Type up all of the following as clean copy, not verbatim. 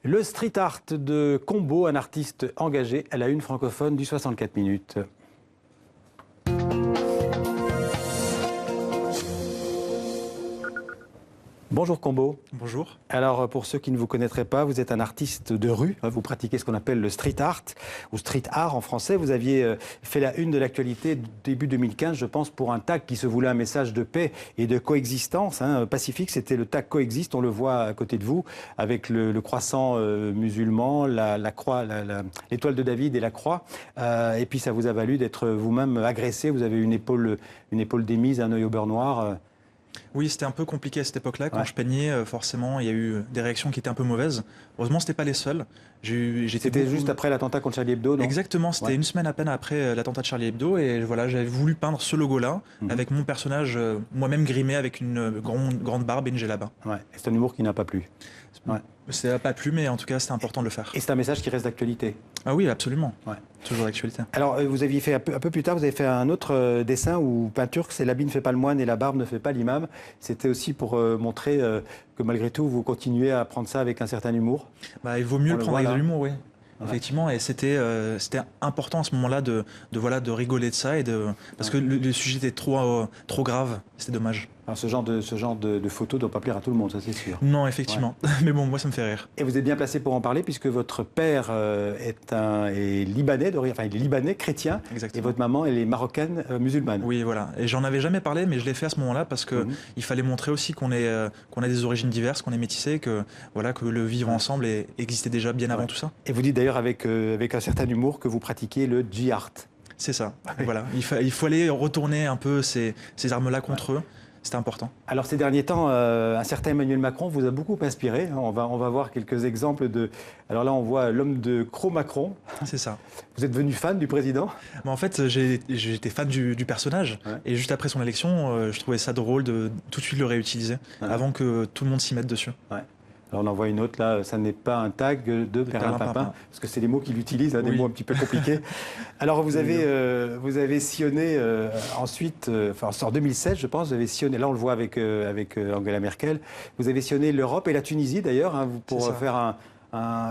Le street art de Combo, un artiste engagé à la une francophone du 64 minutes. Bonjour Combo. Bonjour. Alors pour ceux qui ne vous connaîtraient pas, vous êtes un artiste de rue, vous pratiquez ce qu'on appelle le street art, ou street art en français. Vous aviez fait la une de l'actualité début 2015, je pense, pour un tag qui se voulait un message de paix et de coexistence. Pacifique, c'était le tag coexiste, on le voit à côté de vous, avec le croissant musulman, la croix, l'étoile de David et la croix. Et puis ça vous a valu d'être vous-même agressé, vous avez une épaule démise, un œil au beurre noir. Oui, c'était un peu compliqué à cette époque-là. Quand Ouais. je peignais, forcément, il y a eu des réactions qui étaient un peu mauvaises. Heureusement, c'était pas les seules. C'était juste après l'attentat contre Charlie Hebdo, non? Exactement, c'était une semaine à peine après l'attentat de Charlie Hebdo. Et voilà, j'avais voulu peindre ce logo-là, avec mon personnage moi-même grimé avec une grande barbe et une djellaba. Ouais. C'est un humour qui n'a pas plu. Ouais. Ça n'a pas plu, mais en tout cas, c'était important de le faire. Et c'est un message qui reste d'actualité. Ah oui, absolument. Ouais. Toujours d'actualité. Alors, vous aviez fait un peu plus tard, vous avez fait un autre dessin ou peinture, c'est l'habit ne fait pas le moine et la barbe ne fait pas l'imam. C'était aussi pour montrer que malgré tout, vous continuez à prendre ça avec un certain humour. Il vaut mieux On le le prendre voit, avec là. de l'humour, oui. Ouais. Effectivement, et c'était important à ce moment-là de rigoler de ça parce que le sujet était trop grave. C'était dommage. Alors, ce genre de photo ne doit pas plaire à tout le monde, ça c'est sûr. Non, effectivement. Mais bon, moi ça me fait rire. Et vous êtes bien placé pour en parler puisque votre père est libanais, enfin il est libanais, chrétien, Exactement. et votre maman elle est marocaine, musulmane. Oui, voilà. Et j'en avais jamais parlé, mais je l'ai fait à ce moment-là parce que il fallait montrer aussi qu'on a des origines diverses, qu'on est métissés, que le vivre ensemble existait déjà bien avant tout ça. Et vous dites d'ailleurs avec un certain humour que vous pratiquez le J-art. C'est ça. Voilà. Il faut aller retourner un peu ces armes-là contre eux. C'était important. Alors ces derniers temps, un certain Emmanuel Macron vous a beaucoup inspiré. On va voir quelques exemples de... Alors là, on voit l'homme de Cro-Macron. C'est ça. Vous êtes devenu fan du président? Mais en fait, j'étais fan du personnage. Ouais. Et juste après son élection, je trouvais ça drôle de tout de suite le réutiliser avant que tout le monde s'y mette dessus. Ouais. Alors on en voit une autre là, ça n'est pas un tag de Perlimpinpin, parce que c'est les mots qu'il utilise, des mots un petit peu compliqués. Alors vous avez sillonné ensuite, en 2016 je pense, vous avez sillonné, là on le voit avec Angela Merkel, vous avez sillonné l'Europe et la Tunisie d'ailleurs, pour faire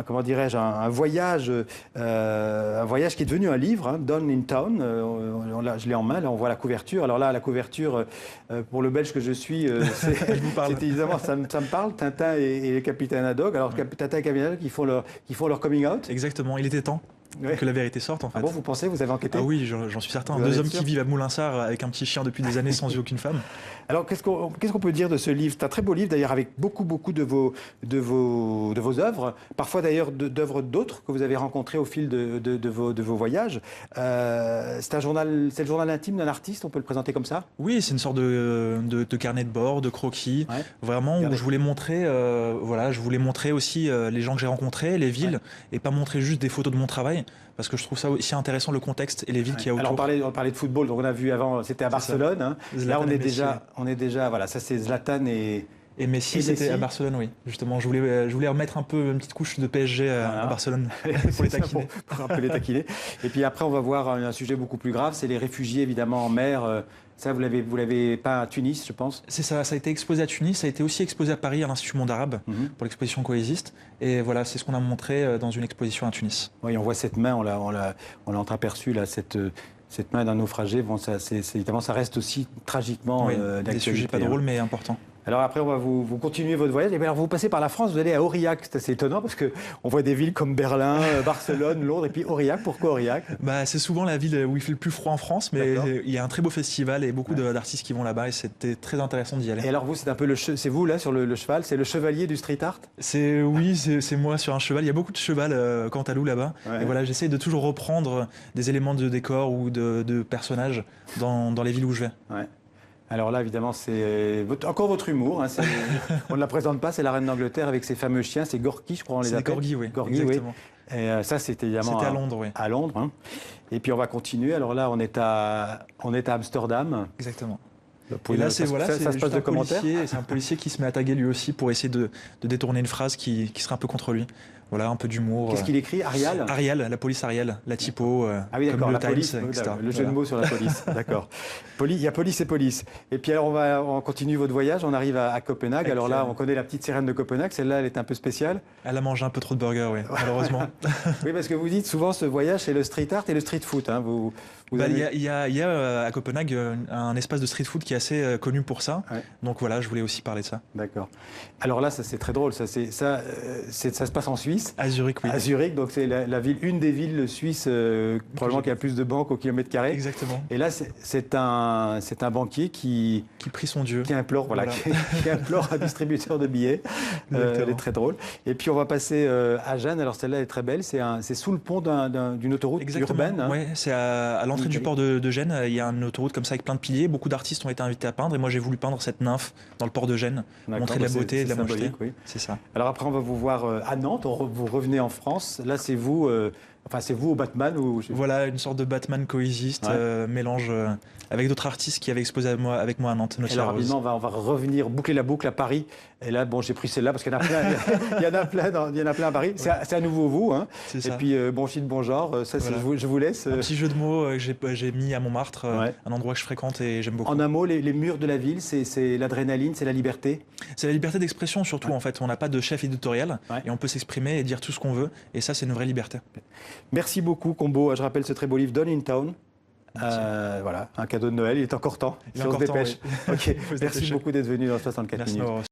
comment dirais-je, un voyage qui est devenu un livre, Down in Town. Je l'ai en main, là on voit la couverture. Alors là, la couverture, pour le Belge que je suis, c'est évidemment, ça me parle, Tintin et le capitaine Haddock. Alors Tintin et capitaine Haddock, qui font leur coming out. Exactement, il était temps que la vérité sorte en fait. Ah bon, vous pensez, vous avez enquêté? Ah oui, j'en suis certain. Vous en Deux êtes hommes sûr? qui vivent à Moulinsart avec un petit chien depuis des années sans aucune femme. Alors, qu'est-ce qu'on peut dire de ce livre? C'est un très beau livre, d'ailleurs, avec beaucoup de vos œuvres, parfois d'ailleurs d'œuvres d'autres que vous avez rencontrées au fil de vos voyages. C'est le journal intime d'un artiste, on peut le présenter comme ça? Oui, c'est une sorte de carnet de bord, de croquis, vraiment où je voulais montrer aussi les gens que j'ai rencontrés, les villes, et pas montrer juste des photos de mon travail, parce que je trouve ça aussi intéressant, le contexte et les villes qu'il y a autour. Alors on parlait de football, donc on a vu avant, c'était à Barcelone. Là on est déjà, voilà, ça c'est Zlatan et Messi, c'était à Barcelone, oui. Justement, je voulais remettre un peu une petite couche de PSG à Barcelone pour les taquiner. Pour un peu les taquiner. Et puis après, on va voir un sujet beaucoup plus grave, c'est les réfugiés évidemment en mer. Ça, vous l'avez pas à Tunis, je pense? C'est ça, ça a été exposé à Tunis, ça a été aussi exposé à Paris, à l'Institut Monde Arabe, pour l'exposition Coexiste. Et voilà, c'est ce qu'on a montré dans une exposition à Tunis. Oui, on voit cette main, on l'a entreaperçu là, cette main d'un naufragé. Bon, évidemment, ça reste aussi tragiquement d'actualité. Des sujets pas drôles, mais importants. Alors après, on va vous continuez votre voyage. Et bien, alors, vous passez par la France, vous allez à Aurillac. C'est assez étonnant parce qu'on voit des villes comme Berlin, Barcelone, Londres, et puis Aurillac. Pourquoi Aurillac? C'est souvent la ville où il fait le plus froid en France, mais il y a un très beau festival et beaucoup d'artistes qui vont là-bas et c'était très intéressant d'y aller. Et alors vous, c'est un peu c'est vous là sur le cheval, c'est le chevalier du street art? C'est moi sur un cheval. Il y a beaucoup de cheval Cantalou là-bas. Ouais. Et voilà, j'essaye de toujours reprendre des éléments de décor ou de personnages dans les villes où je vais. Ouais. Alors là, évidemment, c'est encore votre humour. On ne la présente pas, c'est la reine d'Angleterre avec ses fameux chiens, c'est Gorky, je crois on les appelle. Corgis, oui. Corgis, exactement. Oui. Et ça, c'était évidemment à Londres, oui. À Londres. Et puis on va continuer. Alors là, on est à Amsterdam. Exactement. Et là, ça se passe de commentaires. C'est un policier qui se met à taguer lui aussi pour essayer de détourner une phrase qui serait un peu contre lui. Voilà, un peu d'humour. Qu'est-ce qu'il écrit, Arial? Arial, la police Arial, la typo, ah oui, d'accord, comme la le Times, police, etc. le jeu de mots sur la police, d'accord. Il y a police et police. Et puis alors on continue votre voyage, on arrive à Copenhague. Avec, alors là, on connaît la petite sirène de Copenhague, celle-là, elle est un peu spéciale. Elle a mangé un peu trop de burgers, oui, malheureusement. Oui, parce que vous dites souvent ce voyage, c'est le street art et le street food. Hein. Il y a à Copenhague un espace de street food qui est assez connu pour ça. Ouais. Donc voilà, je voulais aussi parler de ça. D'accord. Alors là, ça c'est très drôle. Ça se passe en Suisse. À Zurich, oui. À Zurich, donc c'est la ville, une des villes suisses probablement qui a plus de banques au kilomètre carré. Exactement. Et là, c'est un banquier qui prie son Dieu. Qui implore, qui implore un distributeur de billets. Elle est très drôle. Et puis on va passer à Gênes. Alors celle-là est très belle. C'est sous le pont d'une autoroute urbaine. Hein. Oui, c'est à l'entrée du port de Gênes. Il y a une autoroute comme ça avec plein de piliers. Beaucoup d'artistes ont été invités à peindre. Et moi, j'ai voulu peindre cette nymphe dans le port de Gênes. Montrer la beauté et de la mocheté. Oui. C'est ça. Alors après, on va vous voir à Nantes. Vous revenez en France. Là, c'est vous. Enfin, c'est vous au Batman ou... Voilà, une sorte de Batman coexiste, mélange avec d'autres artistes qui avaient exposé avec moi à Nantes. Et là, rapidement, on va revenir, boucler la boucle à Paris. Et là, bon, j'ai pris celle-là parce qu'il y en a plein, il y en a plein à Paris. C'est à nouveau vous. Hein. Et puis, bon film, bon genre, ça, voilà. Je vous laisse. Un petit jeu de mots que j'ai mis à Montmartre, un endroit que je fréquente et j'aime beaucoup. En un mot, les murs de la ville, c'est l'adrénaline, c'est la liberté? C'est la liberté d'expression surtout, en fait. On n'a pas de chef éditorial et on peut s'exprimer et dire tout ce qu'on veut. Et ça, c'est une vraie liberté. Merci beaucoup, Combo. Je rappelle ce très beau livre, Done in Town. Voilà, un cadeau de Noël. Il est encore temps. On se dépêche. Okay. Merci beaucoup d'être venu dans 64 minutes.